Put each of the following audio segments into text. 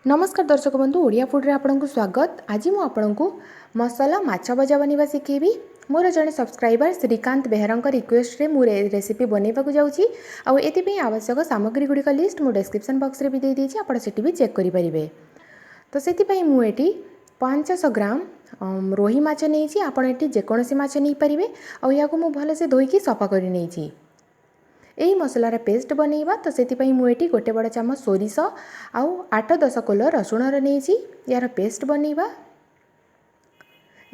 नमस्कार दर्शक बंधु ओडिया फूड रे आपनको स्वागत। आज मु आपनको मसाला माछा भजा बनवा शिखेबी। मोर जड़े सब्सक्राइबर श्रीकांत बेहरा रिक्वेस्ट रे मु रेसिपी बनवाक जाऊँगी। आउ एथि आवश्यक सामग्री गुड़िक लिस्ट मु डिस्क्रिप्शन बॉक्स रे भी दे देछि, आपण सेठी भी चेक करि परिबे। तो सेति मु एठी 500 ग्राम रोही माछ नेछि। आपण एठी जेकोसी माछ नै परिबे। आउ याको मु भल से धोईकी सफा करि नेछि। यही मसलार पेस्ट बनैबा। तो सेति मुझे गोटे बड़ चामच सोरिष आउ 8-10 कोल रसुण नहीं यार पेस्ट बनैबा।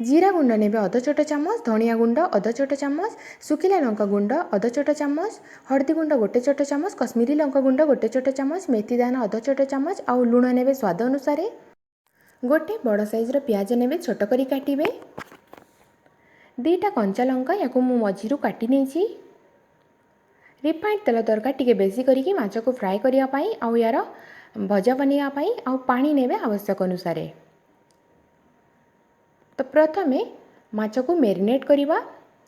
जीरा गुंड ने अध छोट चामच, धनिया गुंड अध छोट चामच, सुखिला लंका गुंड अध छोट चामच, हळदी गुंड गोटे छोट चामच, कश्मीरी लंका गुंड गोटे छोट चामच, मेथी दाना अध छोट चामच आउ लुण ने स्वाद अनुसार। गोटे बड़ साइजर प्याज ने छोट करी काटिबे। 2टा कंचा लंका या मझिरू काटी नहीं। रिफाइंड तेल दरकार टिके बेसी करिकी माछ को फ्राए करिया पाई आउ यार भजा बनैया पाई आउ पानी नेबे आवश्यक अनुसार। तो प्रथमे माछ को मेरिनेट करिबा।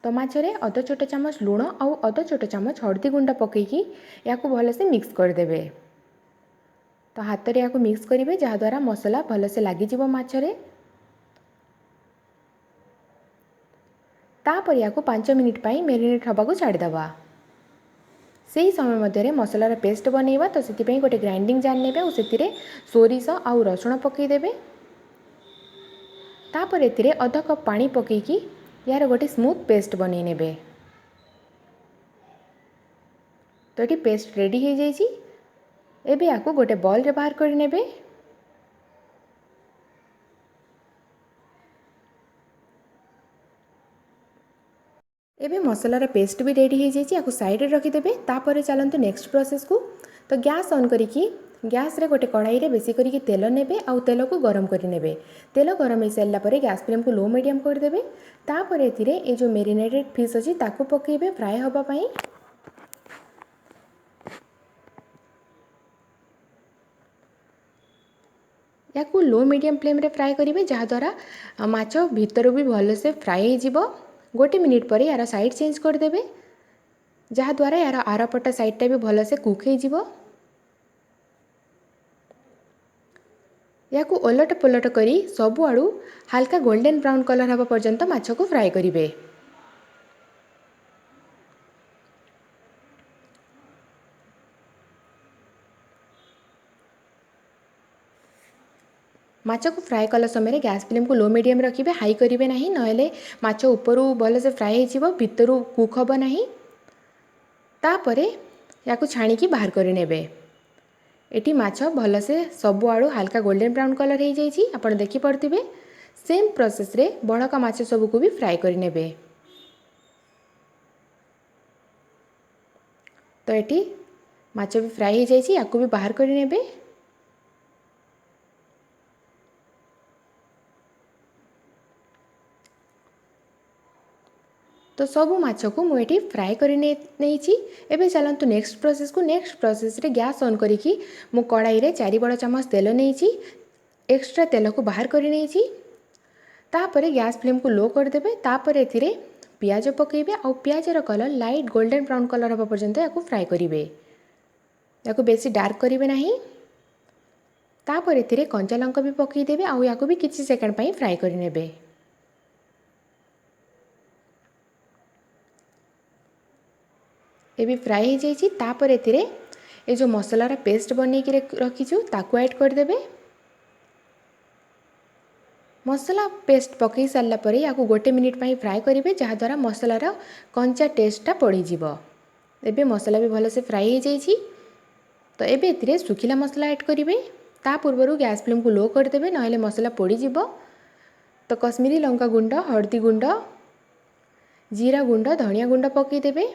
तो माछरे अध छोट चामच लुण आउ अध छोट चामच हळदी गुंड पकेकी याकू भल से मिक्स कर देबे। तो हाथ रे याकू मिक्स करिवे जहा द्वारा मसला भल से लागि जिवो माछरे। तापर याकू 5 मिनिट पाई मेरिनेट हबा को छाड़ी दबा। सही समय मध्य मसलार पेस्ट बनैबा। तो से गोटे ग्राइंडिंग जार ने सोरिष आउ रसुण पकईदेवे। तापर एथिरे अध कप पानी पकईकी यार गोटे स्मूथ पेस्ट बनई नेबे। तो ये पेस्ट रेडी हो जाइए। एबे याकू गोटे बॉल रे बाहर कर नेबे। एबे मसलार पेस्ट भी रेडी हो जाइए। याकू साइड रे रखिदेबे। तापर चलतु नेक्स्ट प्रोसेस को। तो गैस ऑन करिकी गैस रे गोटे कढ़ाई रे बेसी करिकी तेल नेबे आउ तेल को गरम करि नेबे। तेल गरम हो सारा पर गैस फ्लेम को लो मीडियम कर देबे। तापर एथिरे ए जो मेरिनेटेड फिश अछि ताकू पकेबे फ्राए होबा पई। याकू लो मीडियम फ्लेम रे फ्राए करिवे जहा द्वारा माछ भीतर भी भल से फ्राए हो जिवो। गोटे मिनिट पर यार साइड चेंज कर देबे जहा द्वारा यार आरपट साइडटा भी भल से कुक हो जिवो। याकू ओलट पलट करी सबु आड़ू हल्का गोल्डन ब्राउन कलर हवा पर्यंत माछ को फ्राए करिवे। माछ को फ्राए कला समय गैस फ्लेम को लो मीडियम रखिए, हाई करेंगे ना, नहेले माछ उपरू भल से फ्राए हो भितरू कुक हम ना। तापर याकू छाणिकी बाहर कर नेबे। एटी माछ भल से सबु आड़ू हल्का गोल्डन ब्राउन कलर हो जाइए। आप देखिपे सेम प्रोसेस रे बड़का माछ सबू को भी फ्राए कर नेबे। तो एटी माछ भी फ्राए हो जाइए। याकू भी बाहर कर नेबे। तो सबू माछ को मुझे फ्राए कर नहीं। एबे चलतु नेक्स्ट प्रोसेस को। नेक्स्ट प्रोसेस रे गैस ऑन करिकी मु कढ़ाई रे 4 बड़ चामच तेल नहीं। एक्स्ट्रा तेल को बाहर कर नहीं। तापर गैस फ्लेम को लो कर देबे। तापर एथिरे पियाज पकेबे आउ पियाजर colour light golden brown colour हवा पर्यंत याकू फ्राए करिवे। याकू बेसी डार्क करिवे नहीं। तापर एथिरे कंचा लंका भी पकई देबे आउ याकू भी किछि सेकंड पई फ्राए कर नेबे। ये भी फ्राए हो जाइए। तापर एथिरे ये जो मसलार पेस्ट बनईकी रखीचु ताकू ऐड कर देबे। मसला पेस्ट पकई सारा पर याकू गोटे मिनिट पई फ्राए करेंगे जहा द्वारा मसलार कंचा टेस्टा पड़ीजिव। एबे मसला भी भल से फ्राए हो जाइए। तो एबे एथिरे सुखिला मसला ऐड करेंगे। ता पूर्व गैस फ्लेम को लो कर देबे, नहेले मसला पोड़ीजिव। तो कश्मीरी लंका गुंड, हळदी गुंड, जीरा गुंड, धनिया गुंड पकई देबे।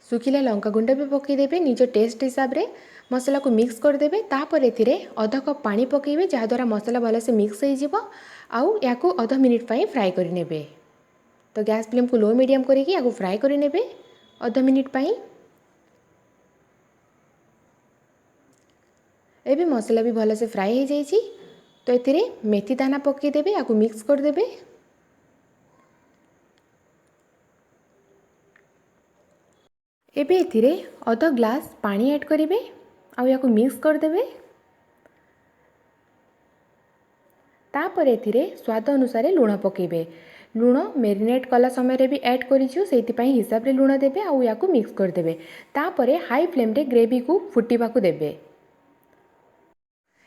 सुखिला लंका गुंड भी पकईदेवे निज टेस्ट हिसाब रे। मसला को मिक्स करदेवे। तापर एथिरे अध कप पानी पकईबे जहा द्वारा मसला भल से मिक्स हो आउ याकू अध मिनिट पई फ्राए कर नेबे। तो गैस फ्लेम को लो मीडियम करिकी याकू फ्राए कर नेबे अध मिनिट पई। एबे मसला भी भल से फ्राए हो जाइए। तो एथिरे मेथी दाना पकईदेवे, याकू मिक्स करदेवे। एबे एथिरे अध ग्लास पानी ऐड करिवे। आउ या मिक्स करदे। तापर एथिरे स्वाद अनुसार लुण पकेबे। लुण मेरिनेट कला समय भी ऐड करिछु, सेइथिपाई हिसाब रे लुण देबे आउ या मिक्स करदे। तापर हाई फ्लेम रे ग्रेवी को फुटिबाकू देबे।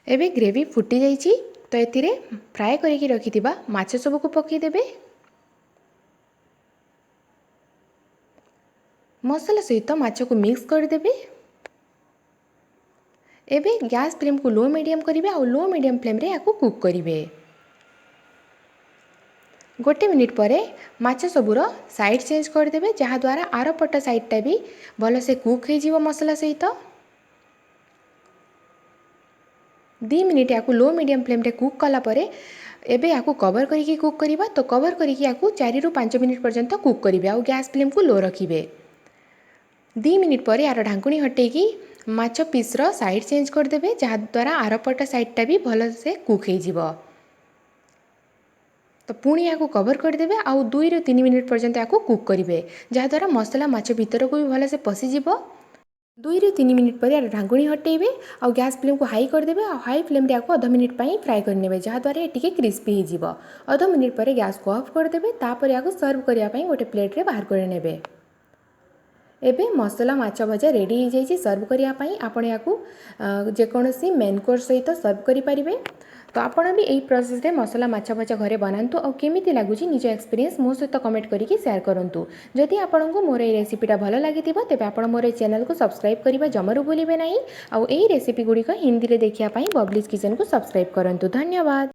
एबे ग्रेवी फुटी जाइछि तो एथिरे फ्राए करिकी रखिथिबा माछ सब को पकई देबे। मसला सहित माछ को मिक्स करदेबे। एबे गैस फ्लेम को लो मीडियम करिवे और लो मीडियम फ्लेम रे याकू कुक करिवे। गोटे मिनिट परे माछ सबूर साइड चेंज करदेबे, जहाँ द्वारा आर पट साइडटा भी भलसे कुक हो मसला सहित। 2 मिनिट याकू लो मीडियम फ्लेम रे कुक कला परे एबे याकू कवर करिकी कुक करिबा। तो कवर करिकी याकू 4 रु 5 मिनिट पर्यंत कुक करिवे और गैस फ्लेम को लो रखिवे। 2 मिनिट पर यार ढांकुणी हटेकी माछ पीस्र साइड चेंज करदेबे, जहाँ द्वारा आरपट साइडटा भी भलसे कुक हो। तो पुणी या कवर करदेबे आउ 2 रु 3 मिनिट पर्यंत या कुक करेंगे, जहाँद्वारा मसला माछ भीतर को भी भलसे पशिज। 2 रु 3 मिनिट पर यार ढांकुणी हटेबे और गैस फ्लेम को हाई करदेबे और हाई फ्लेम रे आधा मिनिट पर फ्राए करने, जहाँद्वारा ये टिके क्रिस्पी हो। आधा मिनिट पर गैस को ऑफ करदेबे। तापर या सर्व करने गोटे प्लेट रे बाहर करने। एबे मसला माछ भजा रेडी हो जाइए सर्व करने। आपण या जेकोसी मेन कोर्स सहित सर्व करें। तो आपण भी यही प्रोसेस रे मसला माछ भजा घरे बनातु और केमिति लगुच निज एक्सपीरियंस मो सहित कमेंट करके शेयर करूँ। जदि आपन को मोर ये रेसिपीटा भल लगी तेबे आपण मोर चैनल को सब्सक्राइब करने जमारू भूलिबे नहीं। आउ एही रेसिपी गुड़िक हिंदी रे देखिया पाई बबलीज किचन को सब्सक्राइब करंतु। धन्यवाद।